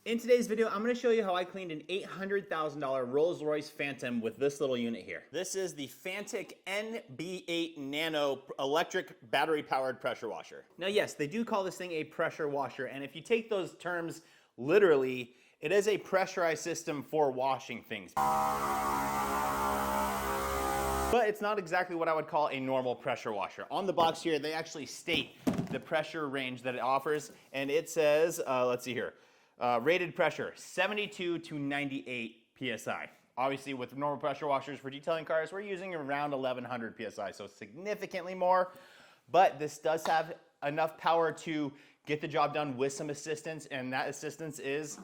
In today's video, I'm going to show you how I cleaned an $800,000 Rolls Royce Phantom with this little unit here. This is the FANTTIK NB8 NANO electric battery-powered pressure washer. Now yes, they do call this thing a pressure washer, and if you take those terms literally, it is a pressurized system for washing things. But it's not exactly what I would call a normal pressure washer. On the box here, they actually state the pressure range that it offers, and it says, let's see here, rated pressure 72 to 98 psi. Obviously, with normal pressure washers for detailing cars, we're using around 1100 psi, so significantly more. But this does have enough power to get the job done with some assistance, and that assistance is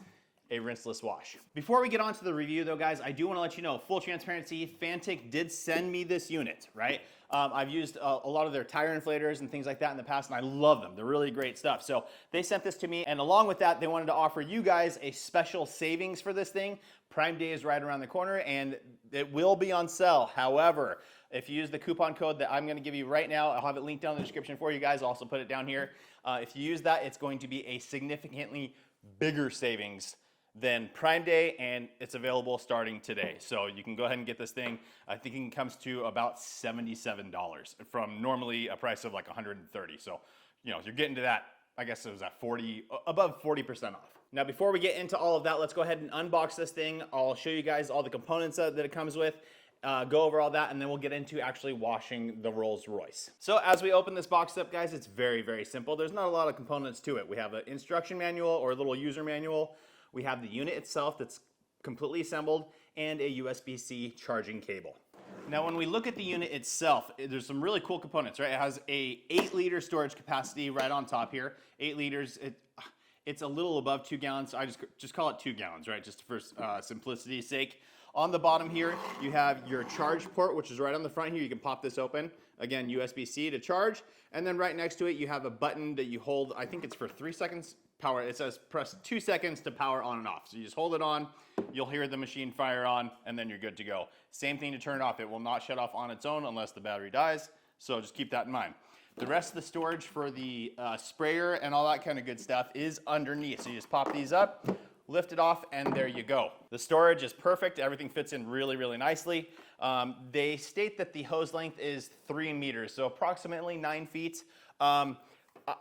a rinseless wash. Before we get on to the review though, guys, I do want to let you know, full transparency, FANTTIK did send me this unit, right? I've used a lot of their tire inflators and things like that in the past, and I love them. They're really great stuff. So they sent this to me, and along with that, they wanted to offer you guys a special savings for this thing. Prime Day is right around the corner, and it will be on sale. However, if you use the coupon code that I'm going to give you right now, I'll have it linked down in the description for you guys. I'll also put it down here. If you use that, it's going to be a significantly bigger savings than Prime Day, and it's available starting today. So you can go ahead and get this thing. I think it comes to about $77 from normally a price of like $130. So, you know, you're getting to that, I guess it was at 40, above 40% off. Now, before we get into all of that, let's go ahead and unbox this thing. I'll show you guys all the components that it comes with, go over all that, and then we'll get into actually washing the Rolls Royce. So as we open this box up, guys, it's very, very simple. There's not a lot of components to it. We have an instruction manual or a little user manual. We have the unit itself that's completely assembled and a USB-C charging cable. Now, when we look at the unit itself, there's some really cool components, right? It has a 8-liter storage capacity right on top here. 8 liters, it's a little above 2 gallons. So I just call it 2 gallons, right? Just for simplicity's sake. On the bottom here, you have your charge port, which is right on the front here. You can pop this open. Again, USB-C to charge. And then right next to it, you have a button that you hold. I think it's for 3 seconds. Power. It says press 2 seconds to power on and off. So you just hold it on, you'll hear the machine fire on, and then you're good to go. Same thing to turn it off. It will not shut off on its own unless the battery dies. So just keep that in mind. The rest of the storage for the sprayer and all that kind of good stuff is underneath. So you just pop these up, lift it off, and there you go. The storage is perfect. Everything fits in really, really nicely. They state that the hose length is 3 meters, so approximately 9 feet.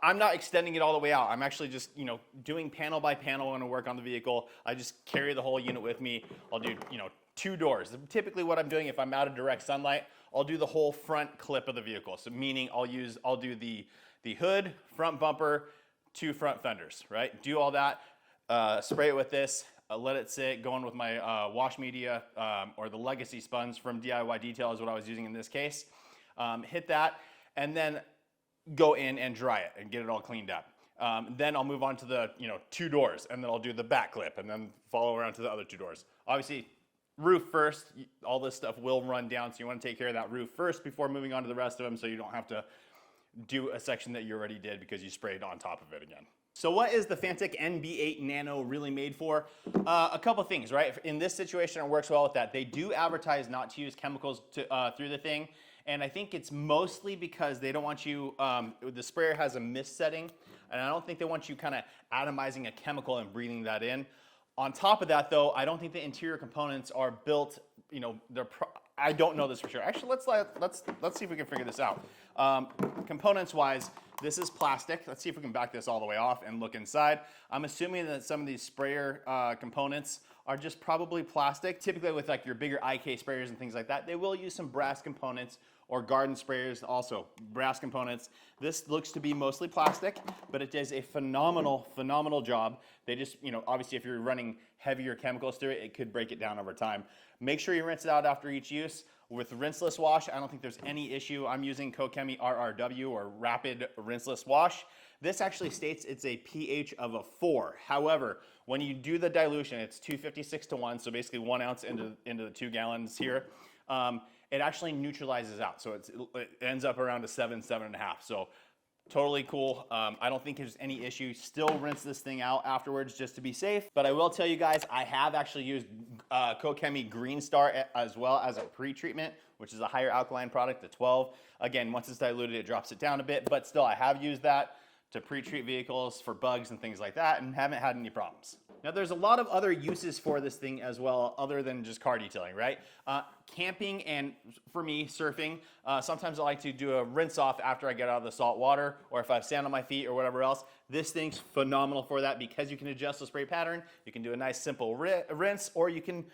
I'm not extending it all the way out. I'm actually just, you know, doing panel by panel when I work on the vehicle. I just carry the whole unit with me. I'll do, you know, 2 doors. Typically what I'm doing if I'm out of direct sunlight, I'll do the whole front clip of the vehicle. So meaning I'll do the hood, front bumper, 2 front fenders, right? Do all that, spray it with this, let it sit, go in with my wash media or the legacy sponge from DIY Detail is what I was using in this case. Hit that, and then go in and dry it and get it all cleaned up. Then I'll move on to the 2 doors, and then I'll do the back clip and then follow around to the other 2 doors. Obviously, roof first. All this stuff will run down, so you want to take care of that roof first before moving on to the rest of them, so you don't have to do a section that you already did because you sprayed on top of it again. So what is the FANTTIK NB8 NANO really made for? A couple things, right? In this situation, it works well with that. They do advertise not to use chemicals through the thing. And I think it's mostly because they don't want you, the sprayer has a mist setting, and I don't think they want you kind of atomizing a chemical and breathing that in. On top of that though, I don't think the interior components are built, you know, I don't know this for sure. Actually, let's see if we can figure this out. Components wise, this is plastic. Let's see if we can back this all the way off and look inside. I'm assuming that some of these sprayer components are just probably plastic. Typically with like your bigger IK sprayers and things like that, they will use some brass components, or garden sprayers also brass components. This looks to be mostly plastic, but it does a phenomenal job. They just, you know, obviously if you're running heavier chemicals through it, it could break it down over time. Make sure you rinse it out after each use. With rinseless wash, I don't think there's any issue. I'm using Chemie RRW, or Rapid Rinseless Wash. This actually states it's a pH of a 4. However, when you do the dilution, it's 256 to 1, so basically 1 ounce into the 2 gallons here. It actually neutralizes out, so it ends up around a 7, 7.5. So totally cool. I don't think there's any issue. Still rinse this thing out afterwards just to be safe. But I will tell you guys, I have actually used Chemie Green Star as well as a pre-treatment, which is a higher alkaline product, the 12. Again, once it's diluted, it drops it down a bit, but still I have used that to pre-treat vehicles for bugs and things like that and haven't had any problems. Now there's a lot of other uses for this thing as well, other than just car detailing, right? Camping and, for me, surfing. Sometimes I like to do a rinse off after I get out of the salt water, or if I have sand on my feet or whatever else. This thing's phenomenal for that because you can adjust the spray pattern. You can do a nice simple rinse, or you can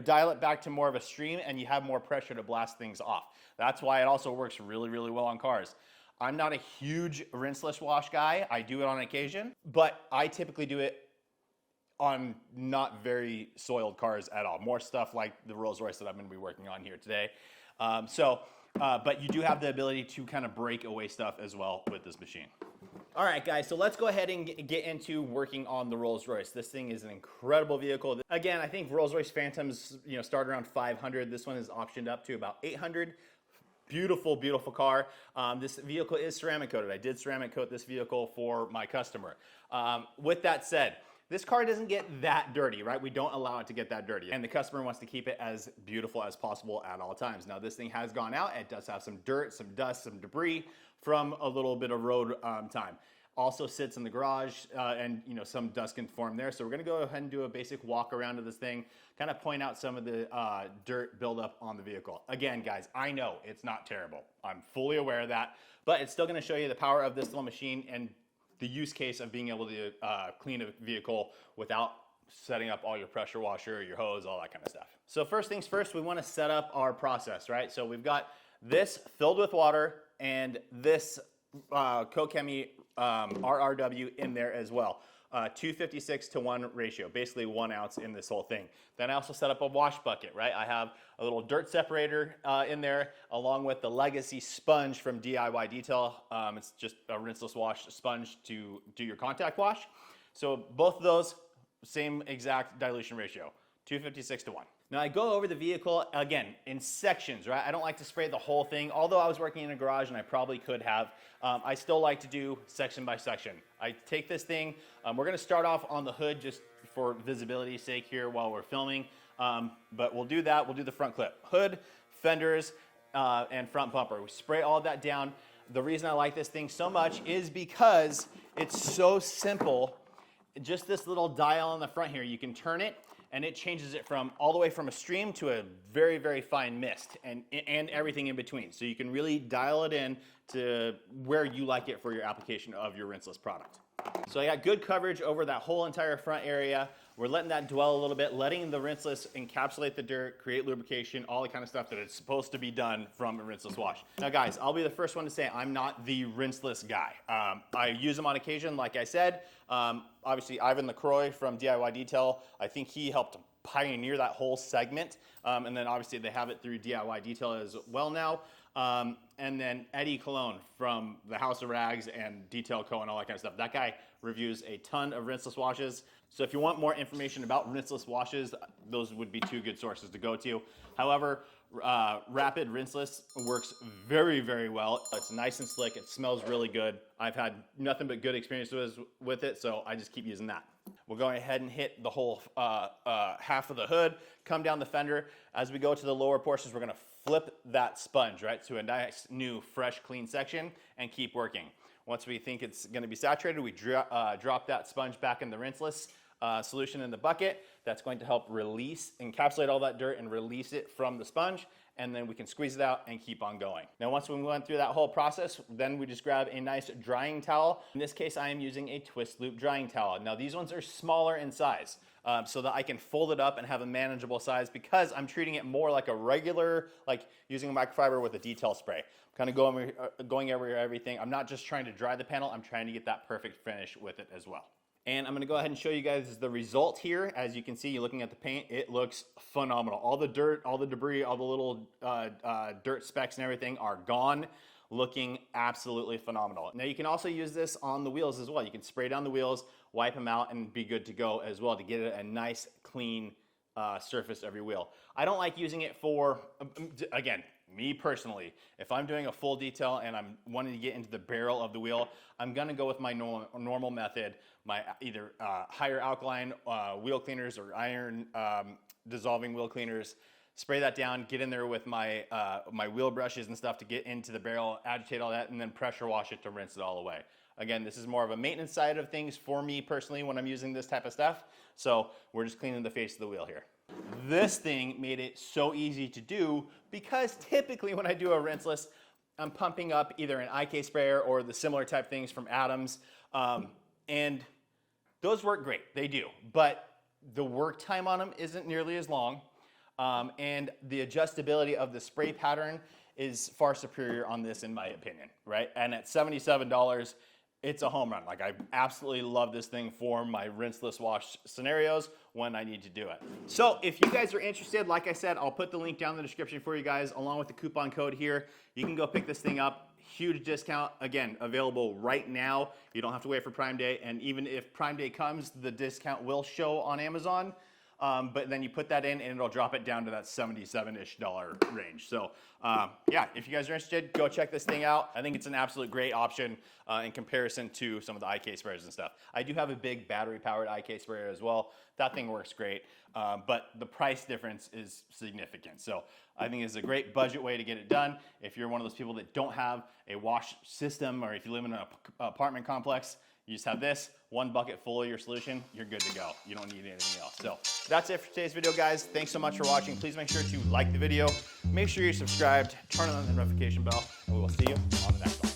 dial it back to more of a stream and you have more pressure to blast things off. That's why it also works really, really well on cars. I'm not a huge rinseless wash guy. I do it on occasion, but I typically do it on not very soiled cars at all. More stuff like the Rolls Royce that I'm gonna be working on here today. But you do have the ability to kind of break away stuff as well with this machine. All right, guys, so let's go ahead and get into working on the Rolls Royce. This thing is an incredible vehicle. Again, I think Rolls Royce Phantoms, start around 500. This one is optioned up to about 800. Beautiful, beautiful car. This vehicle is ceramic coated. I did ceramic coat this vehicle for my customer. With that said, this car doesn't get that dirty, right? We don't allow it to get that dirty. And the customer wants to keep it as beautiful as possible at all times. Now, this thing has gone out. It does have some dirt, some dust, some debris from a little bit of road time. Also sits in the garage and some dust can form there. So we're gonna go ahead and do a basic walk around of this thing, kind of point out some of the dirt buildup on the vehicle. Again, guys, I know it's not terrible. I'm fully aware of that, but it's still gonna show you the power of this little machine and the use case of being able to clean a vehicle without setting up all your pressure washer, your hose, all that kind of stuff. So first things first, we want to set up our process, right? So we've got this filled with water and this Koch Chemie RRW in there as well. 256-to-1 ratio, basically 1 ounce in this whole thing. Then I also set up a wash bucket, right? I have a little dirt separator in there, along with the legacy sponge from DIY Detail. It's just a rinseless wash sponge to do your contact wash. So both of those, same exact dilution ratio, 256-to-1. Now I go over the vehicle, again, in sections, right? I don't like to spray the whole thing, although I was working in a garage and I probably could have. I still like to do section by section. I take this thing, we're gonna start off on the hood just for visibility's sake here while we're filming, but we'll do that, we'll do the front clip. Hood, fenders, and front bumper. We spray all that down. The reason I like this thing so much is because it's so simple. Just this little dial on the front here, you can turn it, and it changes it from all the way from a stream to a very, very fine mist and everything in between. So you can really dial it in to where you like it for your application of your rinseless product. So I got good coverage over that whole entire front area. We're letting that dwell a little bit, letting the rinseless encapsulate the dirt, create lubrication, all the kind of stuff that it's supposed to be done from a rinseless wash. Now guys, I'll be the first one to say I'm not the rinseless guy. I use them on occasion, like I said. Obviously, Ivan LaCroix from DIY Detail, I think he helped pioneer that whole segment. And then obviously they have it through DIY Detail as well now. And then Eddie Cologne from the House of Rags and Detail Co. and all that kind of stuff. That guy reviews a ton of rinseless washes. So if you want more information about rinseless washes, those would be 2 good sources to go to. However, Rapid Rinseless works very, very well. It's nice and slick. It smells really good. I've had nothing but good experiences with it, so I just keep using that. We're going ahead and hit the whole half of the hood, come down the fender. As we go to the lower portions, we're gonna flip that sponge, right, to a nice, new, fresh, clean section and keep working. Once we think it's gonna be saturated, we drop that sponge back in the rinseless solution in the bucket. That's going to help encapsulate all that dirt and release it from the sponge, and then we can squeeze it out and keep on going. Now, once we went through that whole process, then we just grab a nice drying towel. In this case, I am using a twist loop drying towel. Now, these ones are smaller in size, so that I can fold it up and have a manageable size because I'm treating it more like a regular, like using a microfiber with a detail spray. Kind of going over everything. I'm not just trying to dry the panel, I'm trying to get that perfect finish with it as well. And I'm gonna go ahead and show you guys the result here. As you can see, you're looking at the paint, it looks phenomenal. All the dirt, all the debris, all the little dirt specks and everything are gone, looking absolutely phenomenal. Now you can also use this on the wheels as well. You can spray down the wheels, wipe them out, and be good to go as well to get a nice, clean surface every wheel. I don't like using it for, again, me personally, if I'm doing a full detail and I'm wanting to get into the barrel of the wheel, I'm gonna go with my normal method, my either higher alkaline wheel cleaners or iron dissolving wheel cleaners, spray that down, get in there with my my wheel brushes and stuff to get into the barrel, agitate all that, and then pressure wash it to rinse it all away. Again, this is more of a maintenance side of things for me personally when I'm using this type of stuff. So we're just cleaning the face of the wheel here. This thing made it so easy to do because typically when I do a rinseless, I'm pumping up either an IK sprayer or the similar type things from Adams. And those work great, they do. But the work time on them isn't nearly as long. And the adjustability of the spray pattern is far superior on this in my opinion, right? And at $77, it's a home run. Like, I absolutely love this thing for my rinseless wash scenarios when I need to do it. So if you guys are interested, like I said, I'll put the link down in the description for you guys along with the coupon code here. You can go pick this thing up. Huge discount, again, available right now. You don't have to wait for Prime Day, and even if Prime Day comes, the discount will show on Amazon. But then you put that in and it'll drop it down to that $77-ish range. So yeah, if you guys are interested, go check this thing out. I think it's an absolute great option in comparison to some of the IK sprayers and stuff. I do have a big battery powered IK sprayer as well. That thing works great, but the price difference is significant. So I think it's a great budget way to get it done. If you're one of those people that don't have a wash system, or if you live in an apartment complex, you just have this, one bucket full of your solution, you're good to go. You don't need anything else. So that's it for today's video, guys. Thanks so much for watching. Please make sure to like the video. Make sure you're subscribed, turn on the notification bell, and we will see you on the next one.